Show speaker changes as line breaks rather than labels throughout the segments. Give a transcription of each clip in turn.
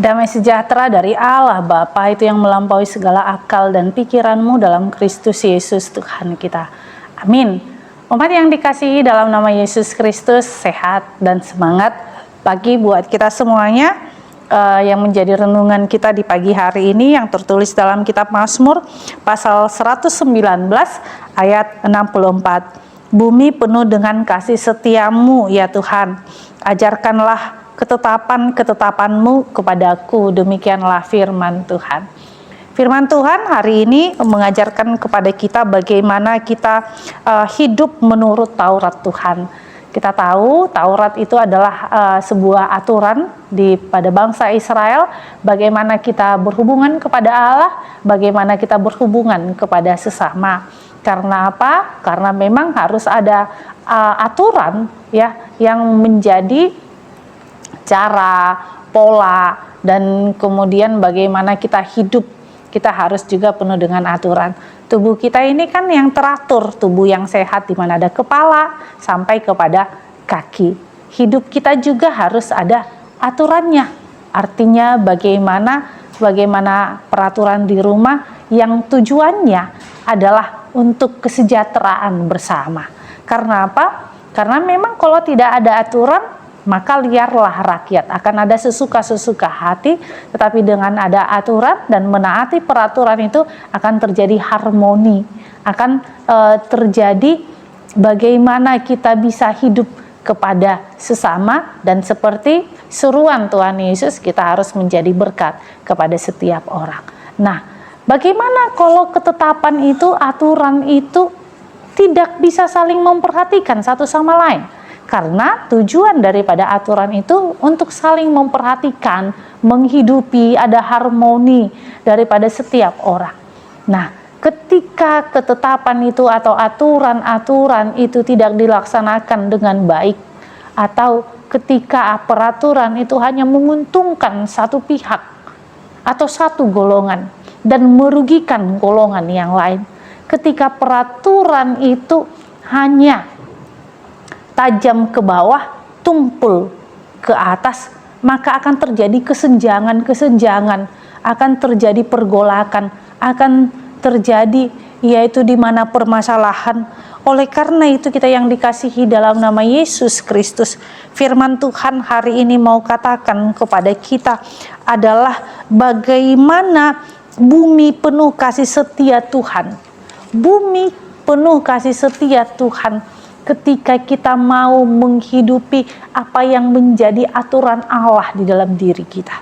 Damai sejahtera dari Allah Bapa itu yang melampaui segala akal dan pikiranmu dalam Kristus Yesus Tuhan kita. Amin. Umat yang dikasihi dalam nama Yesus Kristus, sehat dan semangat pagi buat kita semuanya. Yang menjadi renungan kita di pagi hari ini yang tertulis dalam kitab Mazmur pasal 119 ayat 64. Bumi penuh dengan kasih setiamu ya Tuhan, ajarkanlah ketetapan-ketetapanmu kepadaku, demikianlah firman Tuhan. Firman Tuhan hari ini mengajarkan kepada kita bagaimana kita hidup menurut Taurat Tuhan. Kita tahu Taurat itu adalah sebuah aturan pada bangsa Israel, bagaimana kita berhubungan kepada Allah, bagaimana kita berhubungan kepada sesama. Karena apa? Karena memang harus ada aturan ya yang menjadi cara, pola, dan kemudian bagaimana kita hidup. Kita harus juga penuh dengan aturan. Tubuh kita ini kan yang teratur, tubuh yang sehat di mana ada kepala sampai kepada kaki. Hidup kita juga harus ada aturannya. Artinya bagaimana peraturan di rumah yang tujuannya adalah untuk kesejahteraan bersama. Karena apa? Karena memang kalau tidak ada aturan, maka liarlah rakyat, akan ada sesuka-sesuka hati, tetapi dengan ada aturan dan menaati peraturan itu akan terjadi harmoni, akan terjadi bagaimana kita bisa hidup kepada sesama, dan seperti seruan Tuhan Yesus, kita harus menjadi berkat kepada setiap orang. Nah, bagaimana kalau ketetapan itu, aturan itu tidak bisa saling memperhatikan satu sama lain? Karena tujuan daripada aturan itu untuk saling memperhatikan, menghidupi, ada harmoni daripada setiap orang. Nah, ketika ketetapan itu atau aturan-aturan itu tidak dilaksanakan dengan baik, atau ketika peraturan itu hanya menguntungkan satu pihak atau satu golongan dan merugikan golongan yang lain, ketika peraturan itu hanya tajam ke bawah, tumpul ke atas, maka akan terjadi kesenjangan, akan terjadi pergolakan, akan terjadi yaitu di mana permasalahan. Oleh karena itu kita yang dikasihi dalam nama Yesus Kristus, firman Tuhan hari ini mau katakan kepada kita adalah bagaimana bumi penuh kasih setia Tuhan. Bumi penuh kasih setia Tuhan ketika kita mau menghidupi apa yang menjadi aturan Allah di dalam diri kita.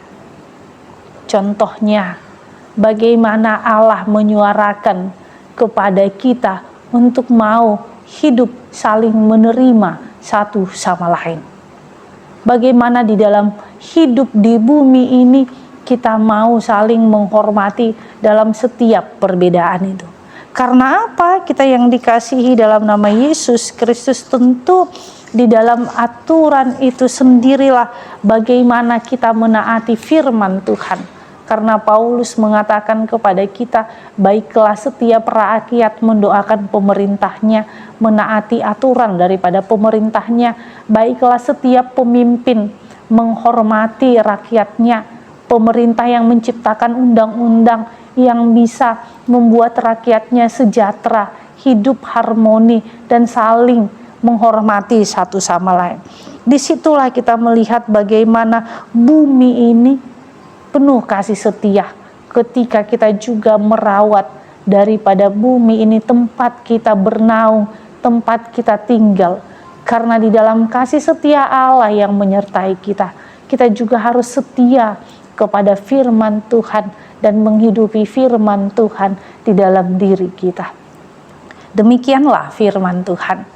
Contohnya, bagaimana Allah menyuarakan kepada kita untuk mau hidup saling menerima satu sama lain. Bagaimana di dalam hidup di bumi ini kita mau saling menghormati dalam setiap perbedaan itu. Karena apa? Kita yang dikasihi dalam nama Yesus Kristus, tentu di dalam aturan itu sendirilah bagaimana kita menaati firman Tuhan. Karena Paulus mengatakan kepada kita, baiklah setiap rakyat mendoakan pemerintahnya, menaati aturan daripada pemerintahnya. Baiklah setiap pemimpin menghormati rakyatnya. Pemerintah yang menciptakan undang-undang yang bisa membuat rakyatnya sejahtera, hidup harmoni, dan saling menghormati satu sama lain. Disitulah kita melihat bagaimana bumi ini penuh kasih setia ketika kita juga merawat daripada bumi ini tempat kita bernaung, tempat kita tinggal. Karena di dalam kasih setia Allah yang menyertai kita, kita juga harus setia kepada firman Tuhan dan menghidupi firman Tuhan di dalam diri kita. Demikianlah firman Tuhan.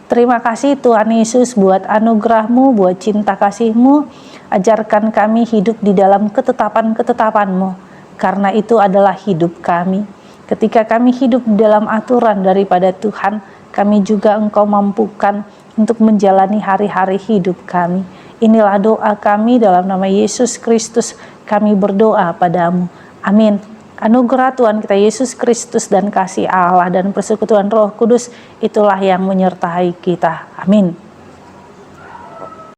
Terima kasih Tuhan Yesus buat anugerah-Mu, buat cinta kasih-Mu. Ajarkan kami hidup di dalam ketetapan-ketetapan-Mu, karena itu adalah hidup kami. Ketika kami hidup di dalam aturan daripada Tuhan, kami juga Engkau mampukan untuk menjalani hari-hari hidup kami. Inilah doa kami dalam nama Yesus Kristus, kami berdoa padamu. Amin. Anugerah Tuhan kita Yesus Kristus dan kasih Allah dan persekutuan Roh Kudus itulah yang menyertai kita. Amin.